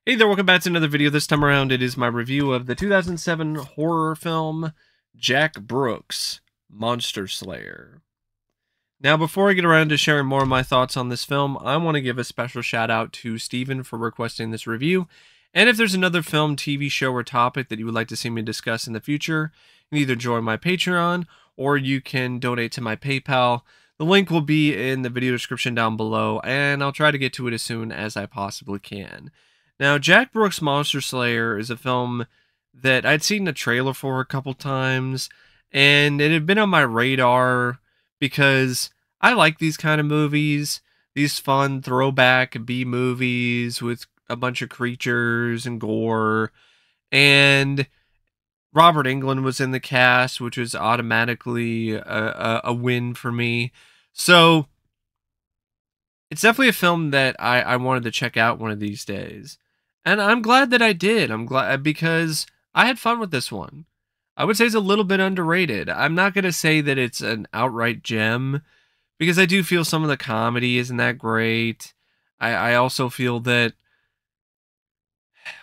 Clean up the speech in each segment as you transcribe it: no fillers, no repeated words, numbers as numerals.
Hey there, welcome back to another video. This time around, it is my review of the 2007 horror film Jack Brooks, Monster Slayer. Now, before I get around to sharing more of my thoughts on this film, I want to give a special shout out to Steven for requesting this review. And if there's another film, TV show, or topic that you would like to see me discuss in the future, you can either join my Patreon or you can donate to my PayPal. The link will be in the video description down below, and I'll try to get to it as soon as I possibly can. Now, Jack Brooks' Monster Slayer is a film that I'd seen the trailer for a couple times, and it had been on my radar because I like these kind of movies, these fun throwback B movies with a bunch of creatures and gore, and Robert Englund was in the cast, which was automatically a win for me. So, it's definitely a film that I wanted to check out one of these days. And I'm glad that I did. I'm glad because I had fun with this one. I would say it's a little bit underrated. I'm not going to say that it's an outright gem because I do feel some of the comedy isn't that great. I also feel that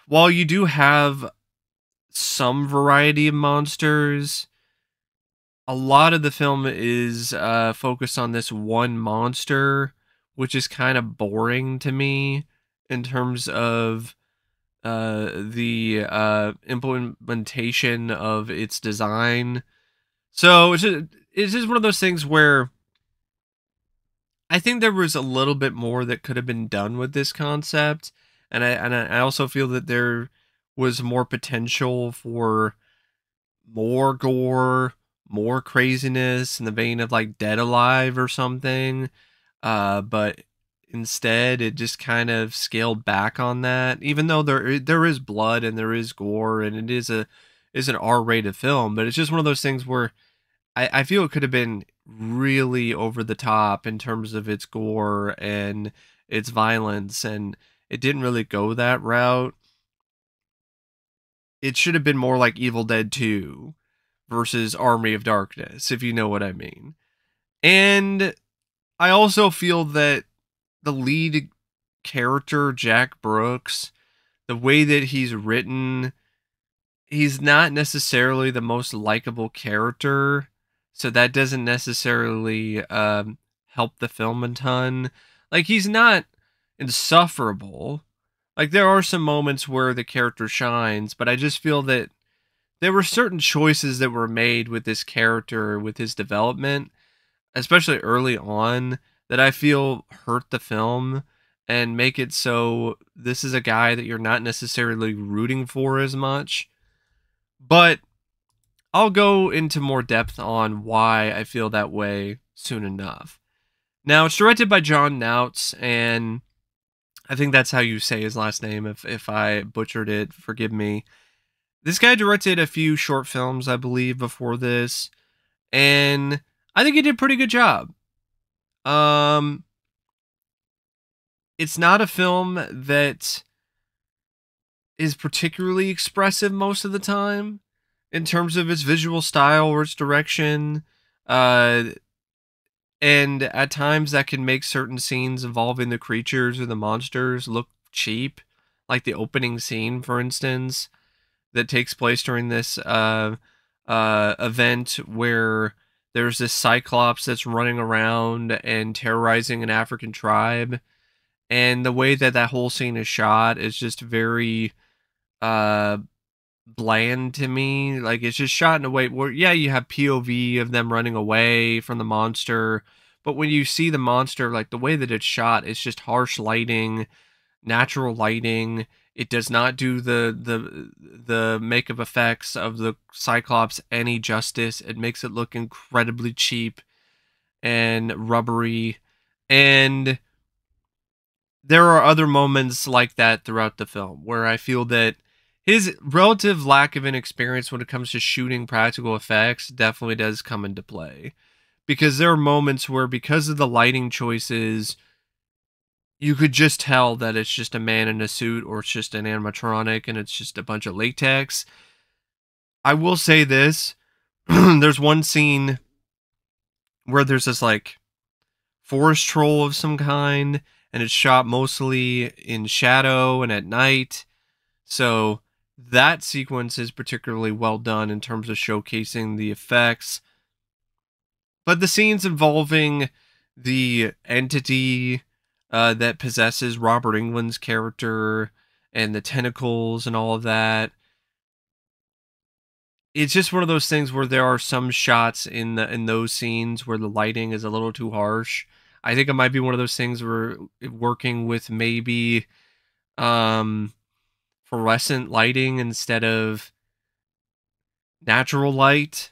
while you do have some variety of monsters, a lot of the film is focused on this one monster, which is kind of boring to me in terms of the implementation of its design. So it's just one of those things where I think there was a little bit more that could have been done with this concept, and I also feel that there was more potential for more gore, more craziness in the vein of like Dead Alive or something. But instead, it just kind of scaled back on that. Even though there is blood and there is gore and it is an R-rated film, but it's just one of those things where I feel it could have been really over the top in terms of its gore and its violence, and it didn't really go that route. It should have been more like Evil Dead 2 versus Army of Darkness, if you know what I mean. And I also feel that the lead character, Jack Brooks, the way that he's written, he's not necessarily the most likable character. So that doesn't necessarily help the film a ton. Like, he's not insufferable. Like, there are some moments where the character shines, but I just feel that there were certain choices that were made with this character, with his development, especially early on, that I feel hurt the film and make it so this is a guy that you're not necessarily rooting for as much. But I'll go into more depth on why I feel that way soon enough. Now, it's directed by Jon Knautz, and I think that's how you say his last name. If I butchered it, forgive me. This guy directed a few short films, I believe, before this, and I think he did a pretty good job. Um, it's not a film that is particularly expressive most of the time in terms of its visual style or its direction. Uh, and at times that can make certain scenes involving the creatures or the monsters look cheap, like the opening scene, for instance, that takes place during this event where there's this cyclops that's running around and terrorizing an African tribe, and the way that that whole scene is shot is just very uh bland to me. Like, it's just shot in a way where, yeah, you have POV of them running away from the monster, but when you see the monster, like, the way that it's shot, it's just harsh lighting, natural lighting. It does not do the makeup effects of the Cyclops any justice. It makes it look incredibly cheap and rubbery. And there are other moments like that throughout the film where I feel that his relative lack of inexperience when it comes to shooting practical effects definitely does come into play. Because there are moments where, because of the lighting choices, you could just tell that it's just a man in a suit or it's just an animatronic and it's just a bunch of latex. I will say this. There's one scene where there's this, like, forest troll of some kind, and it's shot mostly in shadow and at night, So that sequence is particularly well done in terms of showcasing the effects. But the scenes involving the entity that possesses Robert Englund's character and the tentacles and all of that, it's just one of those things where there are some shots in those scenes where the lighting is a little too harsh. I think it might be one of those things where working with maybe um, fluorescent lighting instead of natural light,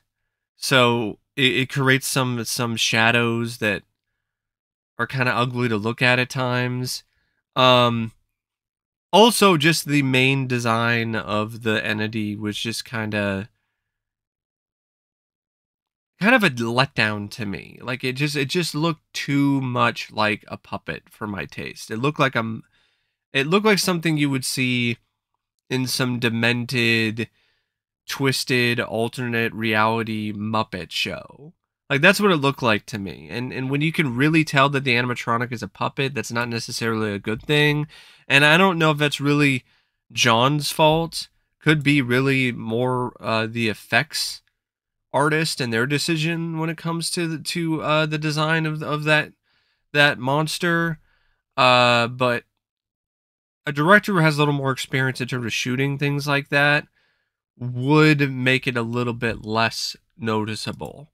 so it creates some shadows that are kind of ugly to look at times. Um, Also, just the main design of the entity was just kind of a letdown to me. Like it just looked too much like a puppet for my taste. It looked like something you would see in some demented, twisted alternate reality Muppet show. Like that's what it looked like to me. And when you can really tell that the animatronic is a puppet, that's not necessarily a good thing. And I don't know if that's really John's fault. Could be really more the effects artist and their decision when it comes to the design of that monster. But a director who has a little more experience in terms of shooting things like that would make it a little bit less noticeable.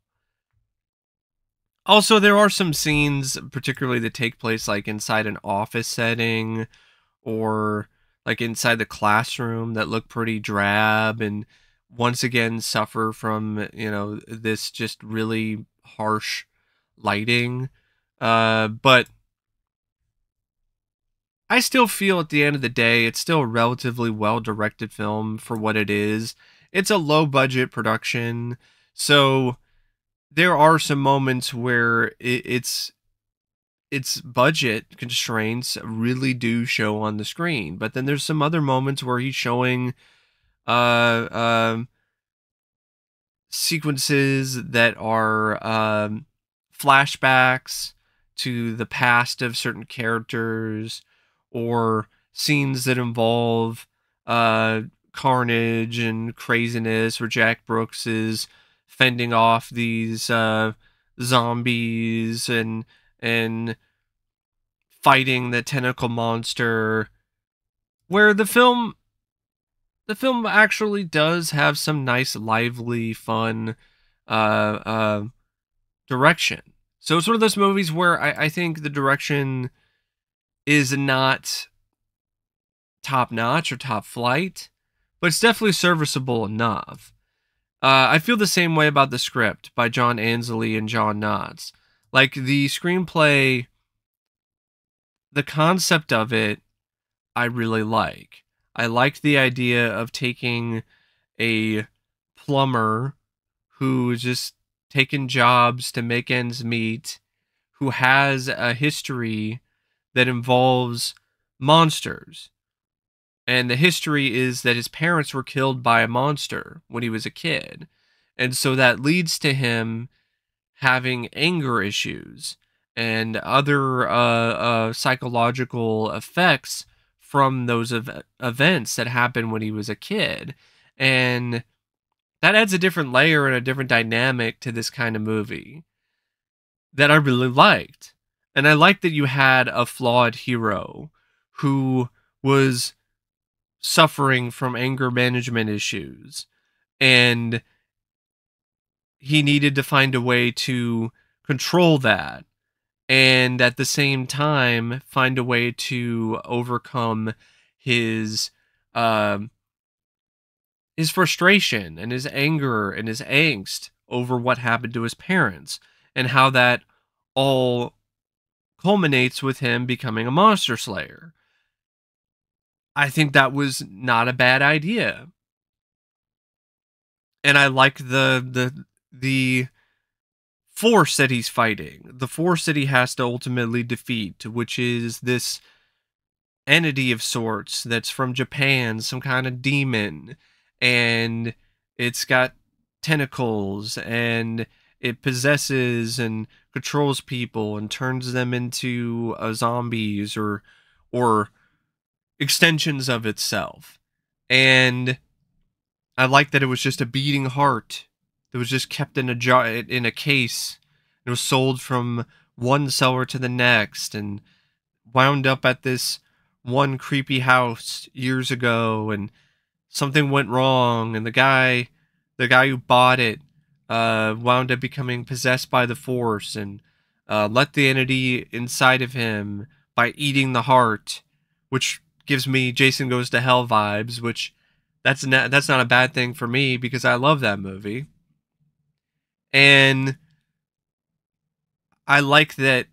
Also, there are some scenes, particularly that take place like inside an office setting or like inside the classroom, that look pretty drab and once again suffer from, this just really harsh lighting. But I still feel at the end of the day, it's still a relatively well directed film for what it is. It's a low budget production. So there are some moments where its budget constraints really do show on the screen. But then there's some other moments where he's showing uh, um, sequences that are flashbacks to the past of certain characters or scenes that involve uh, carnage and craziness where Jack Brooks is fending off these zombies and fighting the tentacle monster, where the film actually does have some nice lively fun uh, uh, direction. So it's one of those movies where I think the direction is not top notch or top flight, but it's definitely serviceable enough. I feel the same way about the script by John Ansley and Jon Knautz. Like the screenplay, the concept of it, I really like. I like the idea of taking a plumber who is just taking jobs to make ends meet, who has a history that involves monsters. And the history is that his parents were killed by a monster when he was a kid. And so that leads to him having anger issues and other psychological effects from those events that happened when he was a kid. And that adds a different layer and a different dynamic to this kind of movie that I really liked. And I liked that you had a flawed hero who was suffering from anger management issues, and he needed to find a way to control that and at the same time find a way to overcome his um his frustration and his anger and his angst over what happened to his parents, and how that all culminates with him becoming a monster slayer. I think that was not a bad idea. And I like the force that he's fighting, the force that he has to ultimately defeat, which is this entity of sorts that's from Japan, some kind of demon, and it's got tentacles and it possesses and controls people and turns them into zombies or extensions of itself. And I like that it was just a beating heart that was just kept in a jar, in a case. It was sold from one seller to the next and wound up at this one creepy house years ago, and something went wrong, and the guy who bought it wound up becoming possessed by the force and let the entity inside of him by eating the heart, which gives me Jason Goes to Hell vibes, which that's not a bad thing for me because I love that movie. And I like that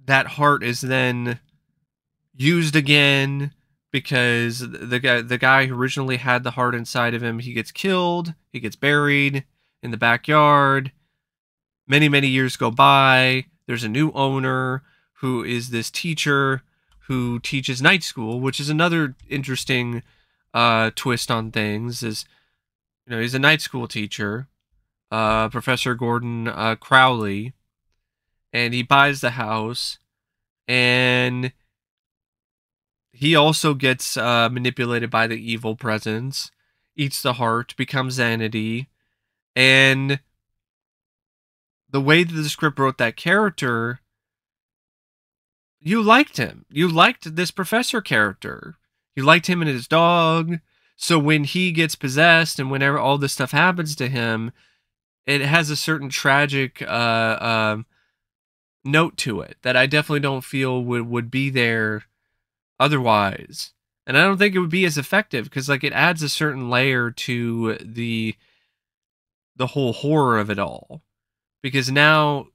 that heart is then used again because the guy who originally had the heart inside of him, he gets killed, he gets buried in the backyard. Many years go by. There's a new owner who is this teacher who teaches night school, which is another interesting twist on things. Is, he's a night school teacher, Professor Gordon Crowley, and he buys the house, and he also gets manipulated by the evil presence, eats the heart, becomes entity, and the way that the script wrote that character, you liked him. You liked this professor character. You liked him and his dog. So when he gets possessed and whenever all this stuff happens to him, it has a certain tragic note to it that I definitely don't feel would be there otherwise. And I don't think it would be as effective because like it adds a certain layer to the whole horror of it all. Because now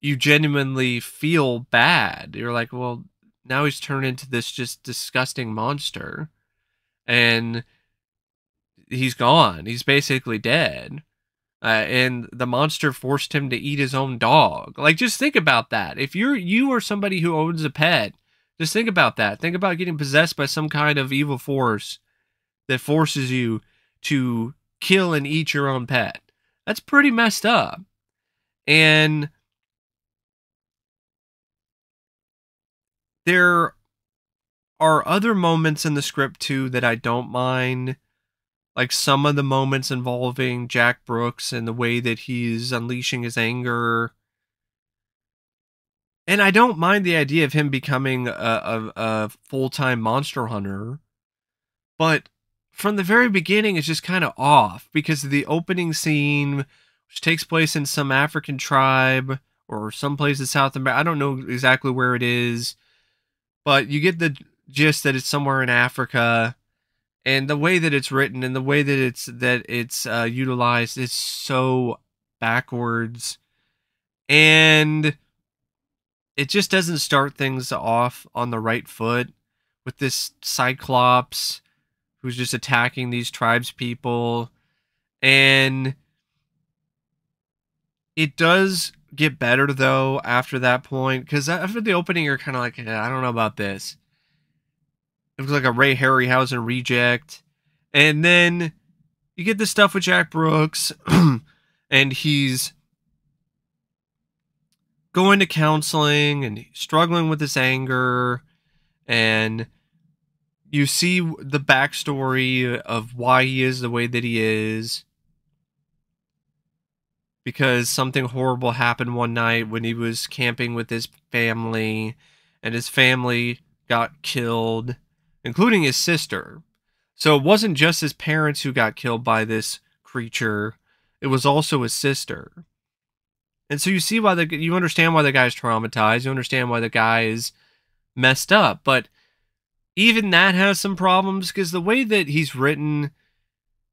you genuinely feel bad. You're like, well, now he's turned into this just disgusting monster. And he's gone. He's basically dead. And the monster forced him to eat his own dog. Like, just think about that. If you are somebody who owns a pet, just think about that. Think about getting possessed by some kind of evil force that forces you to kill and eat your own pet. That's pretty messed up. And there are other moments in the script too that I don't mind. Like some of the moments involving Jack Brooks and the way that he's unleashing his anger. And I don't mind the idea of him becoming a full-time monster hunter. But from the very beginning, it's just kind of off because of the opening scene, which takes place in some African tribe or some place in South America. I don't know exactly where it is, but you get the gist that it's somewhere in Africa. And the way that it's written and the way that it's utilized is so backwards, and it just doesn't start things off on the right foot with this Cyclops who's just attacking these tribes people. And it does get better though after that point, because after the opening you're kind of like, I don't know about this. It was like a Ray Harryhausen reject. And then you get the stuff with Jack Brooks and he's going to counseling and struggling with his anger, and you see the backstory of why he is the way that he is, because something horrible happened one night when he was camping with his family, and his family got killed, including his sister. So it wasn't just his parents who got killed by this creature, it was also his sister. And so you see why you understand why the guy's traumatized, you understand why the guy is messed up, but even that has some problems because the way that he's written,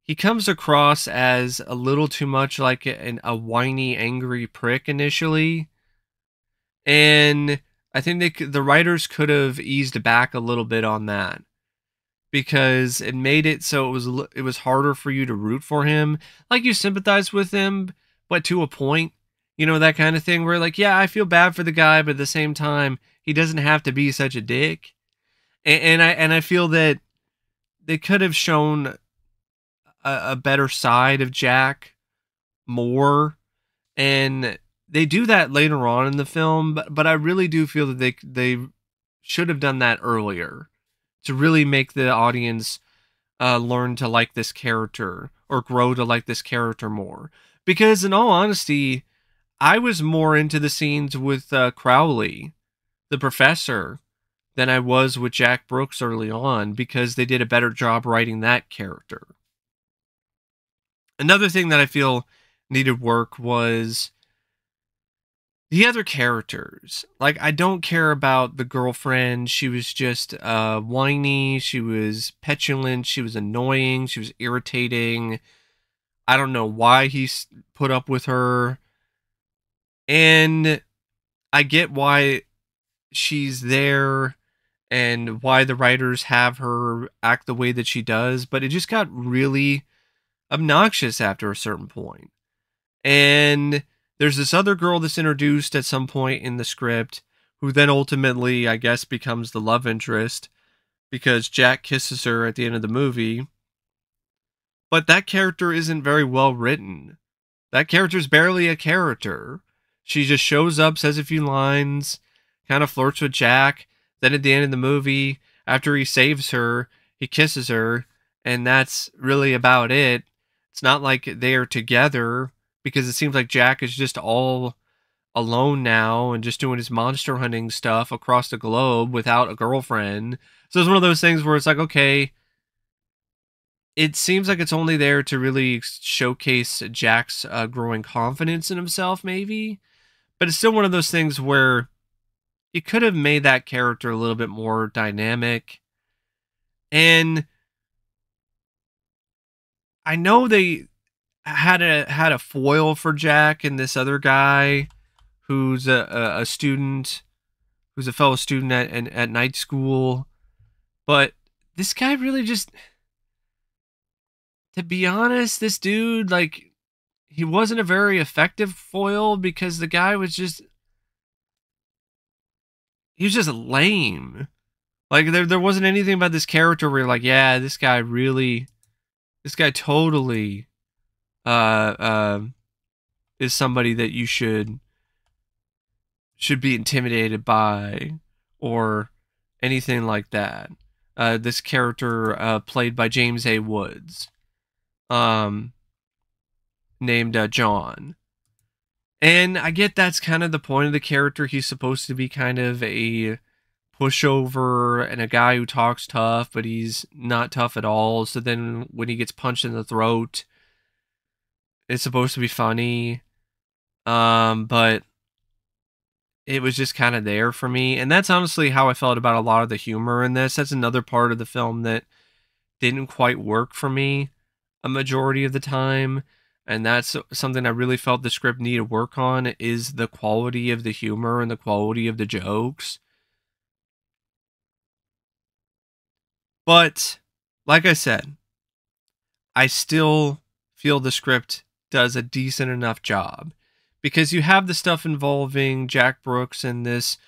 he comes across as a little too much like a whiny, angry prick initially. And I think the writers could have eased back a little bit on that, because it made it so it was harder for you to root for him. Like, you sympathize with him, but to a point, that kind of thing where like, yeah, I feel bad for the guy, but at the same time, he doesn't have to be such a dick. And I feel that they could have shown a better side of Jack more, and they do that later on in the film, but I really do feel that they should have done that earlier, to really make the audience learn to like this character or grow to like this character more. Because in all honesty, I was more into the scenes with Crowley, the professor, than I was with Jack Brooks early on, because they did a better job writing that character. Another thing that I feel needed work was the other characters. Like, I don't care about the girlfriend. She was just whiny. She was petulant. She was annoying. She was irritating. I don't know why he's put up with her. And I get why she's there and why the writers have her act the way that she does, but it just got really obnoxious after a certain point. And there's this other girl that's introduced at some point in the script who then ultimately, I guess, becomes the love interest because Jack kisses her at the end of the movie. But that character isn't very well written. That character's barely a character. She just shows up, says a few lines, kind of flirts with Jack. Then at the end of the movie, after he saves her, he kisses her, and that's really about it. It's not like they are together, because it seems like Jack is just all alone now and just doing his monster hunting stuff across the globe without a girlfriend. So it's one of those things where it's like, okay, it seems like it's only there to really showcase Jack's growing confidence in himself, maybe. But it's still one of those things where you could have made that character a little bit more dynamic. And I know they had a foil for Jack and this other guy who's a student, who's a fellow student at night school. But this guy really just, to be honest, this dude, like, he wasn't a very effective foil because the guy was just, he was just lame. Like, there wasn't anything about this character where you're like, yeah, this guy totally is somebody that you should be intimidated by or anything like that. This character played by James A. Woods, named John. And I get that's kind of the point of the character. He's supposed to be kind of a pushover and a guy who talks tough, but he's not tough at all. So then when he gets punched in the throat, it's supposed to be funny. But it was just kind of there for me. And that's honestly how I felt about a lot of the humor in this. That's another part of the film that didn't quite work for me a majority of the time. And that's something I really felt the script needed work on, is the quality of the humor and the quality of the jokes. But like I said, I still feel the script does a decent enough job, because you have the stuff involving Jack Brooks and this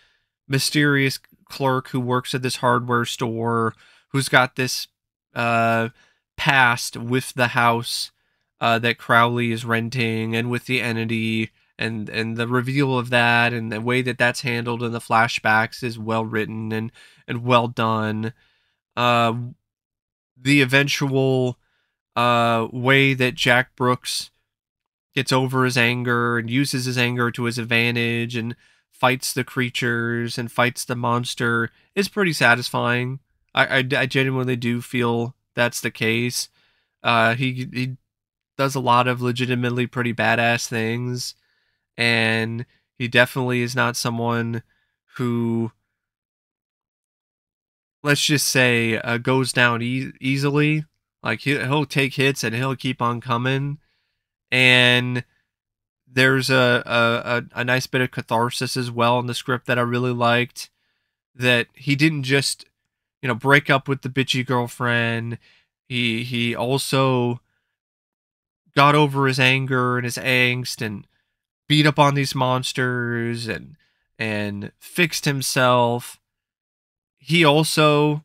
mysterious clerk who works at this hardware store, who's got this past with the house that Crowley is renting, and with the entity, and the reveal of that, and the way that that's handled in the flashbacks is well written and well done. The eventual way that Jack Brooks gets over his anger and uses his anger to his advantage and fights the creatures and fights the monster is pretty satisfying. I genuinely do feel that's the case. He does a lot of legitimately pretty badass things, and he definitely is not someone who, let's just say, goes down easily. Like, he'll take hits and he'll keep on coming. And there's a nice bit of catharsis as well in the script that I really liked. That he didn't just, break up with the bitchy girlfriend. He also got over his anger and his angst and beat up on these monsters and fixed himself. He also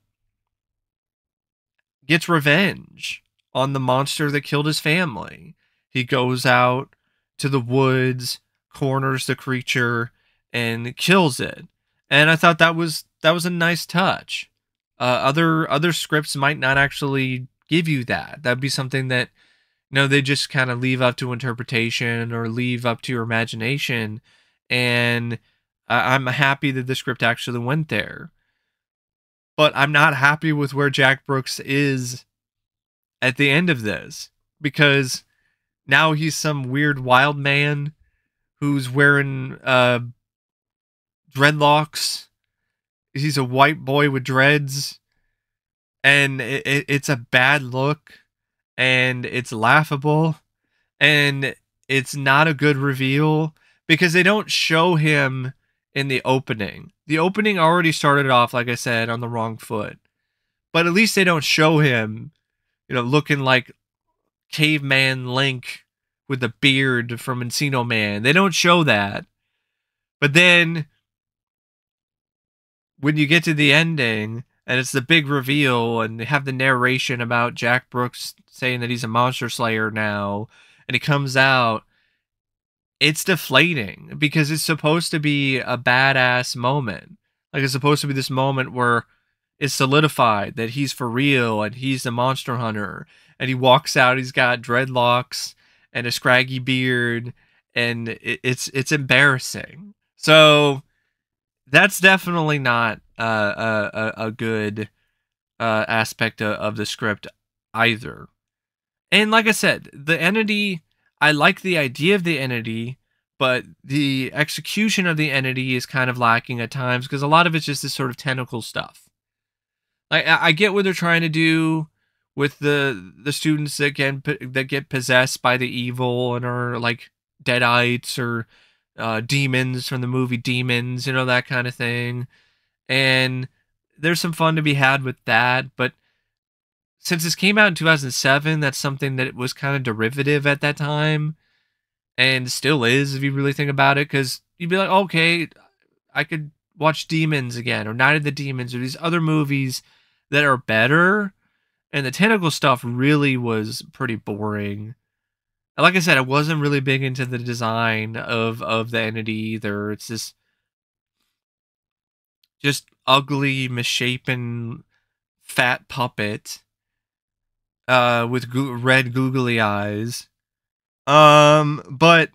gets revenge on the monster that killed his family. He goes out to the woods, corners the creature, and kills it. And I thought that was a nice touch. Other scripts might not actually give you that. That'd be something that, they just kind of leave up to interpretation or leave up to your imagination. And I'm happy that the script actually went there. But I'm not happy with where Jack Brooks is at the end of this, because now he's some weird wild man who's wearing dreadlocks. He's a white boy with dreads, and it's a bad look, and it's laughable, and it's not a good reveal because they don't show him in the opening. The opening already started off, like I said, on the wrong foot, but at least they don't show him, looking like caveman Link with the beard from Encino Man. They don't show that. But then when you get to the ending and it's the big reveal and they have the narration about Jack Brooks saying that he's a monster slayer now, and he comes out, it's deflating because it's supposed to be a badass moment. Like, it's supposed to be this moment where it's solidified that he's for real and he's the monster hunter. And he walks out, he's got dreadlocks and a scraggy beard, and it's embarrassing. So that's definitely not a good aspect of the script either. And like I said, the entity, I like the idea of the entity, but the execution of the entity is kind of lacking at times because a lot of it's just this sort of tentacle stuff. Like, I get what they're trying to do with the students that get possessed by the evil and are like deadites or demons from the movie Demons, that kind of thing. And there's some fun to be had with that, but since this came out in 2007, that's something that was kind of derivative at that time, and still is if you really think about it, because you'd be like, okay, I could watch Demons again, or Night of the Demons, or these other movies that are better, and the tentacle stuff really was pretty boring. Like I said, I wasn't really big into the design of the entity either. It's this just ugly, misshapen, fat puppet with red googly eyes. But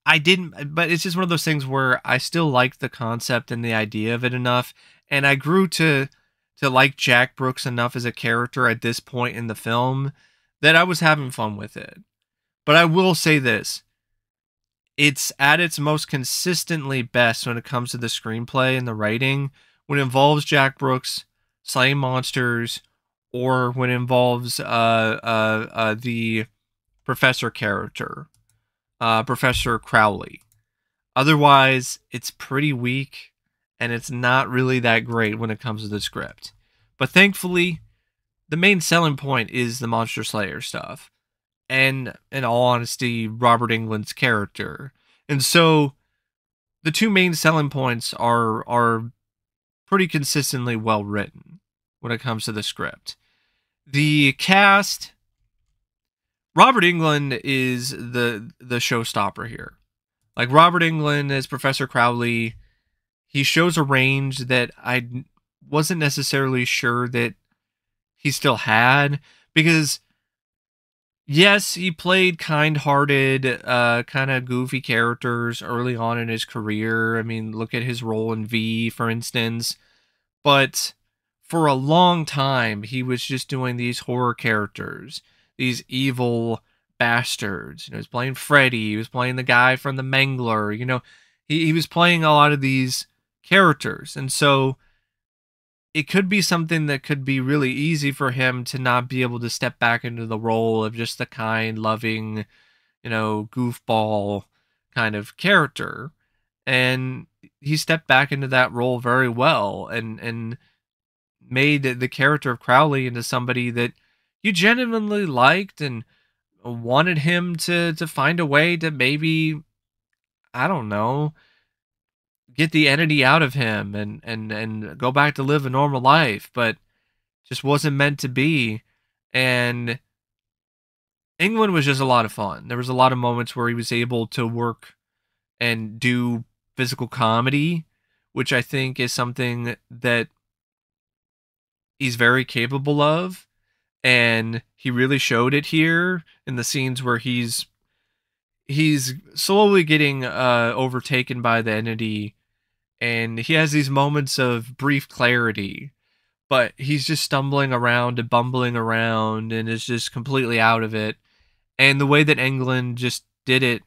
I didn't. But it's just one of those things where I still liked the concept and the idea of it enough, and I grew to like Jack Brooks enough as a character at this point in the film that I was having fun with it. But I will say this. It's at its most consistently best when it comes to the screenplay and the writing, when it involves Jack Brooks slaying monsters, or when it involves the professor character, Professor Crowley. Otherwise, it's pretty weak, and it's not really that great when it comes to the script. But thankfully, the main selling point is the Monster Slayer stuff. And, in all honesty, Robert Englund's character. And so, the two main selling points are pretty consistently well written when it comes to the script. The cast, Robert Englund is the showstopper here. Like, Robert Englund as Professor Crowley, he shows a range that I wasn't necessarily sure that he still had, because yes, he played kind-hearted, kind of goofy characters early on in his career. I mean, look at his role in V, for instance. But for a long time, he was just doing these horror characters, these evil bastards. He was playing Freddy. He was playing the guy from The Mangler. He was playing a lot of these characters. And so it could be something that could be really easy for him to not be able to step back into the role of just the kind, loving, goofball kind of character. And he stepped back into that role very well and made the character of Crowley into somebody that you genuinely liked and wanted him to find a way to maybe, I don't know, get the entity out of him and go back to live a normal life, but just wasn't meant to be. And England was just a lot of fun. There was a lot of moments where he was able to work and do physical comedy, which I think is something that he's very capable of, and he really showed it here in the scenes where he's slowly getting overtaken by the entity, and he has these moments of brief clarity, but he's just stumbling around and bumbling around and is just completely out of it. And the way that Englund just did it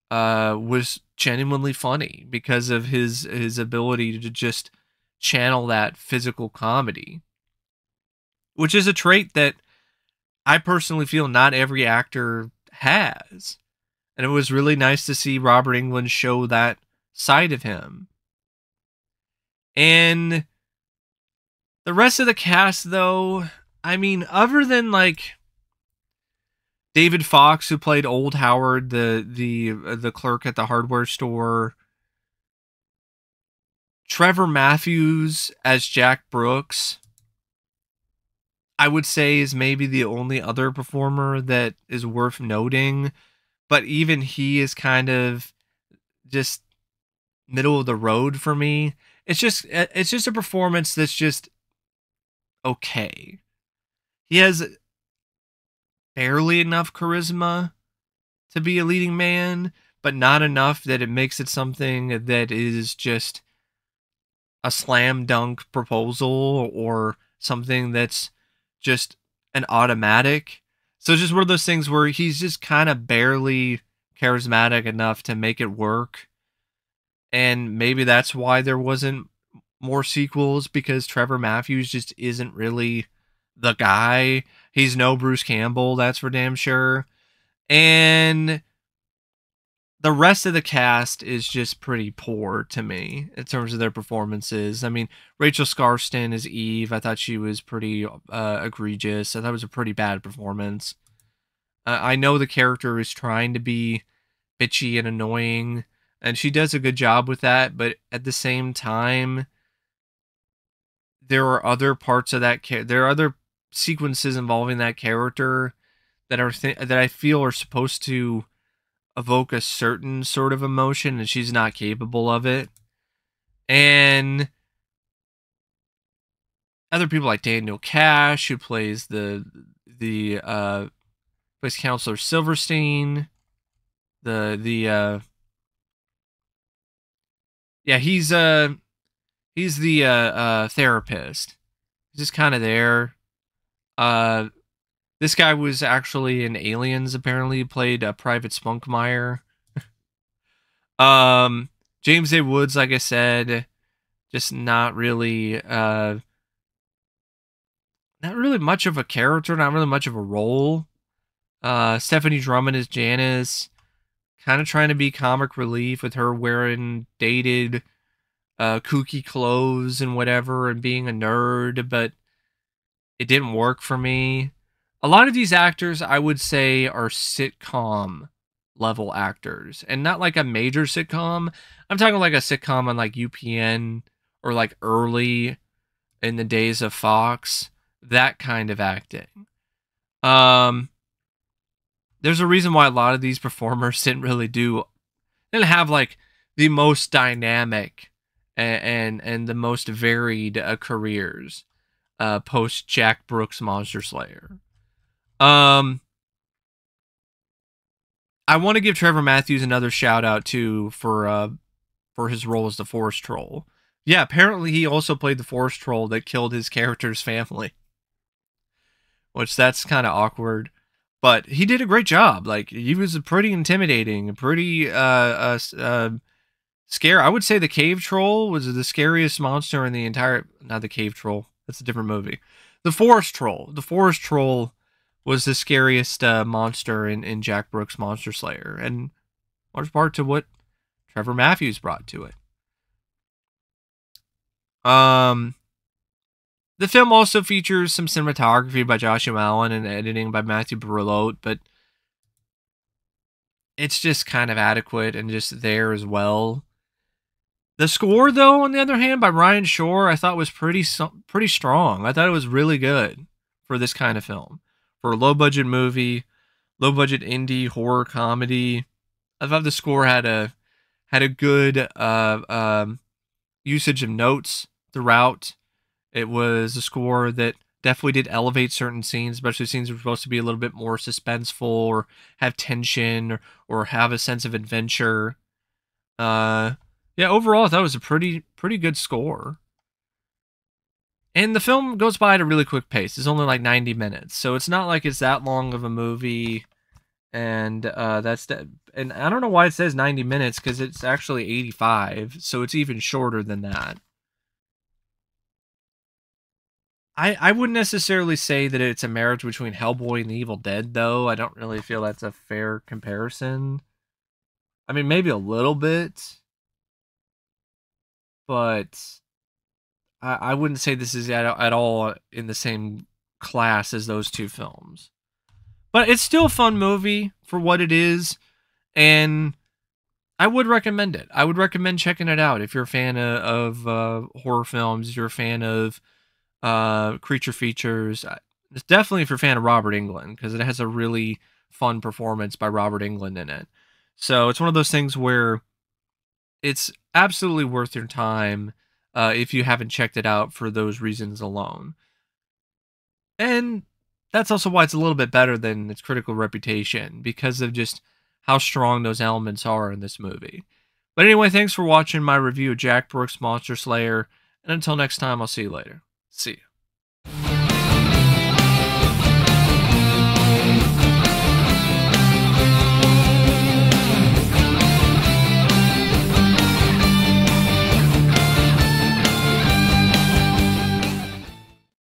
was genuinely funny because of his ability to just channel that physical comedy, which is a trait that I personally feel not every actor has. And it was really nice to see Robert Englund show that side of him. And the rest of the cast, though, I mean, other than like David Fox, who played Old Howard, the clerk at the hardware store, Trevor Matthews as Jack Brooks, I would say is maybe the only other performer that is worth noting. But even he is kind of just middle of the road for me. It's just a performance that's just okay. He has barely enough charisma to be a leading man, but not enough that it makes it something that is just a slam dunk proposal or something that's just an automatic. So it's just one of those things where he's just kind of barely charismatic enough to make it work. And maybe that's why there wasn't more sequels, because Trevor Matthews just isn't really the guy. He's no Bruce Campbell, that's for damn sure. And the rest of the cast is just pretty poor to me in terms of their performances. I mean, Rachel Skarsten as Eve, I thought she was pretty egregious. I thought it was a pretty bad performance. I know the character is trying to be bitchy and annoying, and she does a good job with that, but at the same time, there are other parts of that there are other sequences involving that character that that I feel are supposed to evoke a certain sort of emotion, and she's not capable of it. And other people like Daniel Kash, who plays plays Counselor Silverstein, yeah, he's the therapist. He's just kind of there. This guy was actually in Aliens. Apparently, he played Private Spunkmeyer. James A. Woods, like I said, just not really much of a character, not really much of a role. Stephanie Drummond is Janice, kind of trying to be comic relief with her wearing dated, kooky clothes and whatever, and being a nerd, but it didn't work for me. A lot of these actors, I would say, are sitcom level actors, and not like a major sitcom. I'm talking like a sitcom on like UPN or like early in the days of Fox, that kind of acting. There's a reason why a lot of these performers didn't have like the most dynamic and the most varied careers post Jack Brooks Monster Slayer. I want to give Trevor Matthews another shout out too for his role as the Forest Troll. Yeah, apparently he also played the Forest Troll that killed his character's family, which that's kind of awkward. But he did a great job. Like, he was pretty intimidating, pretty scary. I would say the Cave Troll was the scariest monster in the entire. Not the Cave Troll. That's a different movie. The Forest Troll. The Forest Troll was the scariest monster in Jack Brooks' Monster Slayer, and large part to what Trevor Matthews brought to it. The film also features some cinematography by Joshua Allen and editing by Matthew Berlotte, but it's just kind of adequate and just there as well. The score, though, on the other hand, by Ryan Shore, I thought was pretty strong. I thought it was really good for this kind of film. For a low-budget movie, low-budget indie horror comedy, I thought the score had a good usage of notes throughout. It was a score that definitely did elevate certain scenes, especially scenes that were supposed to be a little bit more suspenseful or have tension or have a sense of adventure. Uh, yeah, overall, I thought it was a pretty good score. And the film goes by at a really quick pace. It's only like 90 minutes, so it's not like it's that long of a movie. And and I don't know why it says 90 minutes because it's actually 85, so it's even shorter than that. I wouldn't necessarily say that it's a marriage between Hellboy and the Evil Dead, though. I don't really feel that's a fair comparison. I mean, maybe a little bit, but I wouldn't say this is at all in the same class as those two films. But it's still a fun movie for what it is, and I would recommend it. I would recommend checking it out if you're a fan of horror films, you're a fan of creature features. It's definitely if you're a fan of Robert Englund, because it has a really fun performance by Robert Englund in it. So it's one of those things where it's absolutely worth your time if you haven't checked it out for those reasons alone. And that's also why it's a little bit better than its critical reputation, because of just how strong those elements are in this movie. But anyway, thanks for watching my review of Jack Brooks' Monster Slayer, and until next time, I'll see you later. See ya.